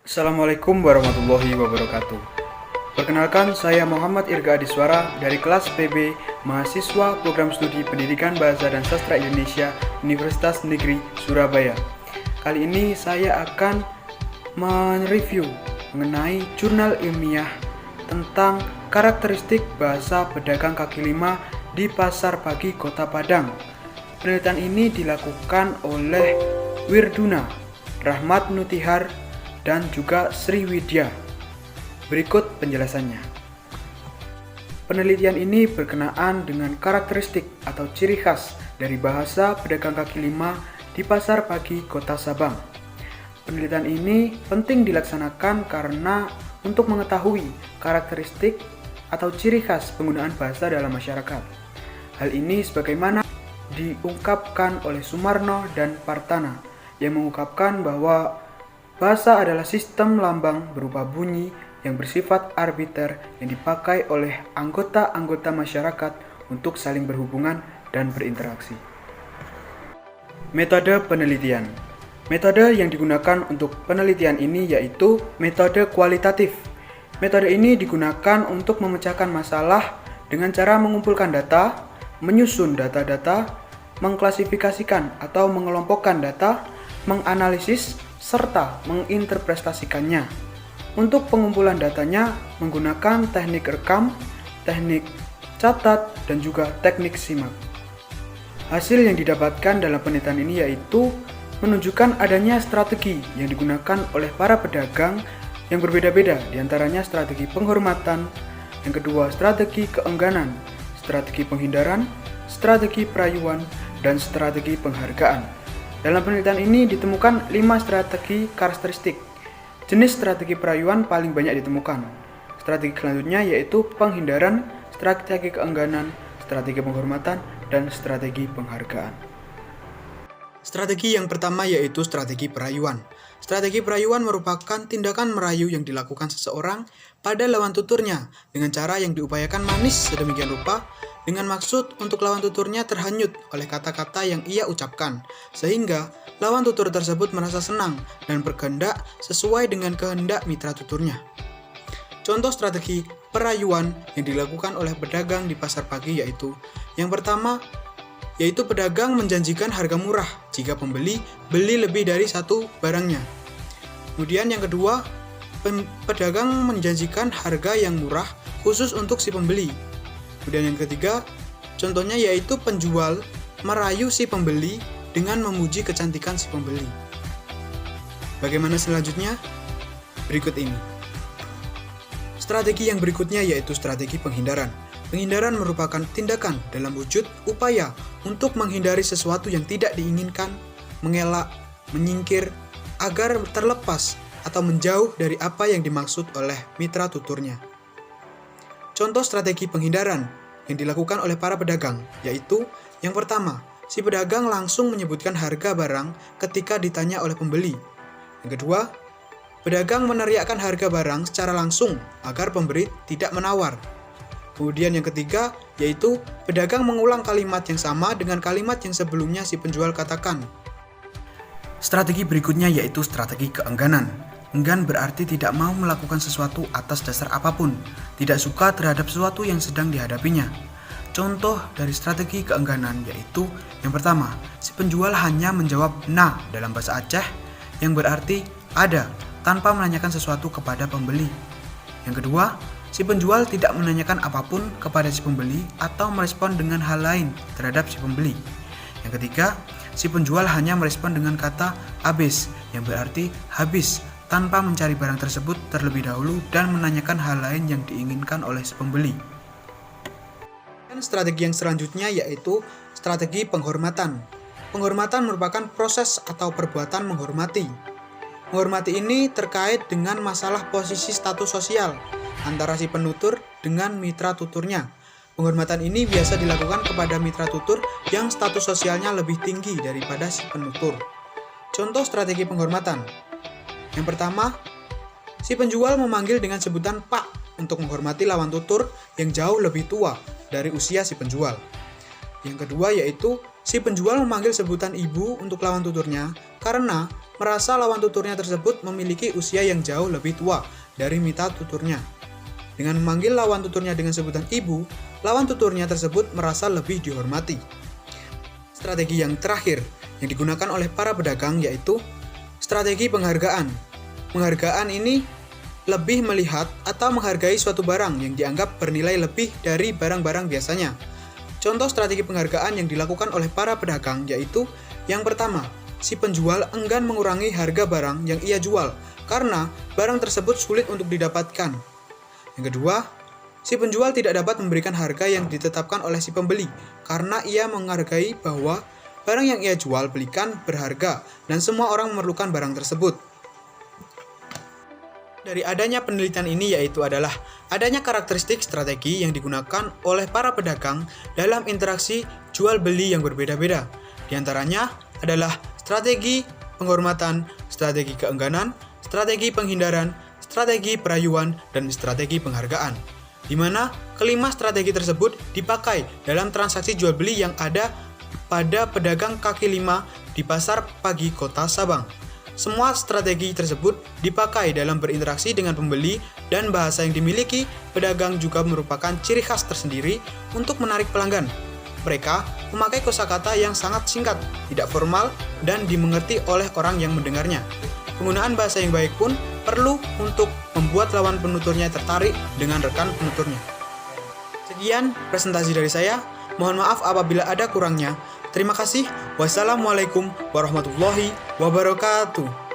Assalamualaikum warahmatullahi wabarakatuh. Perkenalkan, saya Muhammad Irga Adiswara dari kelas PB, mahasiswa Program Studi Pendidikan Bahasa dan Sastra Indonesia, Universitas Negeri Surabaya. Kali ini saya akan mereview mengenai jurnal ilmiah tentang karakteristik bahasa pedagang kaki lima di Pasar Pagi Kota Padang. Penelitian ini dilakukan oleh Wirduna, Rahmat Nutihar, dan juga Sriwidya. Berikut penjelasannya. Penelitian ini berkenaan dengan karakteristik atau ciri khas dari bahasa pedagang kaki lima di Pasar Pagi Kota Sabang. Penelitian ini penting dilaksanakan karena untuk mengetahui karakteristik atau ciri khas penggunaan bahasa dalam masyarakat. Hal ini sebagaimana diungkapkan oleh Sumarno dan Partana yang mengungkapkan bahwa bahasa adalah sistem lambang berupa bunyi yang bersifat arbiter yang dipakai oleh anggota-anggota masyarakat untuk saling berhubungan dan berinteraksi. Metode penelitian. Metode yang digunakan untuk penelitian ini yaitu metode kualitatif. Metode ini digunakan untuk memecahkan masalah dengan cara mengumpulkan data, menyusun data-data, mengklasifikasikan atau mengelompokkan data, menganalisis, serta menginterpretasikannya. Untuk pengumpulan datanya menggunakan teknik rekam, teknik catat, dan juga teknik simak. Hasil yang didapatkan dalam penelitian ini yaitu menunjukkan adanya strategi yang digunakan oleh para pedagang yang berbeda-beda, diantaranya strategi penghormatan, yang kedua strategi keengganan, strategi penghindaran, strategi perayuan, dan strategi penghargaan. Dalam penelitian ini ditemukan 5 strategi karakteristik. Jenis strategi perayuan paling banyak ditemukan. Strategi selanjutnya yaitu penghindaran, strategi keengganan, strategi penghormatan, dan strategi penghargaan. Strategi yang pertama yaitu strategi perayuan. Strategi perayuan merupakan tindakan merayu yang dilakukan seseorang pada lawan tuturnya dengan cara yang diupayakan manis sedemikian rupa dengan maksud untuk lawan tuturnya terhanyut oleh kata-kata yang ia ucapkan, sehingga lawan tutur tersebut merasa senang dan berkehendak sesuai dengan kehendak mitra tuturnya. Contoh strategi perayuan yang dilakukan oleh pedagang di pasar pagi yaitu yang pertama, yaitu pedagang menjanjikan harga murah jika pembeli beli lebih dari satu barangnya. Kemudian yang kedua, pedagang menjanjikan harga yang murah khusus untuk si pembeli. Kemudian yang ketiga, contohnya yaitu penjual merayu si pembeli dengan memuji kecantikan si pembeli. Bagaimana selanjutnya? Berikut ini. Strategi yang berikutnya yaitu strategi penghindaran. Penghindaran merupakan tindakan dalam wujud upaya untuk menghindari sesuatu yang tidak diinginkan, mengelak, menyingkir, agar terlepas atau menjauh dari apa yang dimaksud oleh mitra tuturnya. Contoh strategi penghindaran yang dilakukan oleh para pedagang yaitu yang pertama, si pedagang langsung menyebutkan harga barang ketika ditanya oleh pembeli. Yang kedua, pedagang meneriakkan harga barang secara langsung agar pembeli tidak menawar. Kemudian yang ketiga, yaitu pedagang mengulang kalimat yang sama dengan kalimat yang sebelumnya si penjual katakan. Strategi berikutnya yaitu strategi keengganan. Enggan berarti tidak mau melakukan sesuatu atas dasar apapun, tidak suka terhadap sesuatu yang sedang dihadapinya. Contoh dari strategi keengganan yaitu yang pertama, si penjual hanya menjawab "na" dalam bahasa Aceh yang berarti ada tanpa menanyakan sesuatu kepada pembeli. Yang kedua, si penjual tidak menanyakan apapun kepada si pembeli atau merespon dengan hal lain terhadap si pembeli. Yang ketiga, si penjual hanya merespon dengan kata "habis" yang berarti habis tanpa mencari barang tersebut terlebih dahulu dan menanyakan hal lain yang diinginkan oleh si pembeli. Dan strategi yang selanjutnya yaitu strategi penghormatan. Penghormatan merupakan proses atau perbuatan menghormati. Menghormati ini terkait dengan masalah posisi status sosial antara si penutur dengan mitra tuturnya. Penghormatan ini biasa dilakukan kepada mitra tutur yang status sosialnya lebih tinggi daripada si penutur. Contoh strategi penghormatan. Yang pertama, si penjual memanggil dengan sebutan Pak untuk menghormati lawan tutur yang jauh lebih tua dari usia si penjual. Yang kedua yaitu si penjual memanggil sebutan Ibu untuk lawan tuturnya karena merasa lawan tuturnya tersebut memiliki usia yang jauh lebih tua dari mitra tuturnya. Dengan memanggil lawan tuturnya dengan sebutan ibu, lawan tuturnya tersebut merasa lebih dihormati. Strategi yang terakhir yang digunakan oleh para pedagang yaitu strategi penghargaan. Penghargaan ini lebih melihat atau menghargai suatu barang yang dianggap bernilai lebih dari barang-barang biasanya. Contoh strategi penghargaan yang dilakukan oleh para pedagang yaitu yang pertama, si penjual enggan mengurangi harga barang yang ia jual karena barang tersebut sulit untuk didapatkan. Yang kedua, si penjual tidak dapat memberikan harga yang ditetapkan oleh si pembeli karena ia menghargai bahwa barang yang ia jual belikan berharga dan semua orang memerlukan barang tersebut. Dari adanya penelitian ini yaitu adalah adanya karakteristik strategi yang digunakan oleh para pedagang dalam interaksi jual beli yang berbeda-beda. Di antaranya adalah strategi penghormatan, strategi keengganan, strategi penghindaran, strategi perayuan, dan strategi penghargaan. Di mana kelima strategi tersebut dipakai dalam transaksi jual beli yang ada pada pedagang kaki lima di pasar pagi kota Sabang. Semua strategi tersebut dipakai dalam berinteraksi dengan pembeli dan bahasa yang dimiliki pedagang juga merupakan ciri khas tersendiri untuk menarik pelanggan. Mereka memakai kosakata yang sangat singkat, tidak formal, dan dimengerti oleh orang yang mendengarnya. Penggunaan bahasa yang baik pun perlu untuk membuat lawan penuturnya tertarik dengan rekan penuturnya. Sekian presentasi dari saya. Mohon maaf apabila ada kurangnya. Terima kasih. Wassalamualaikum warahmatullahi wabarakatuh.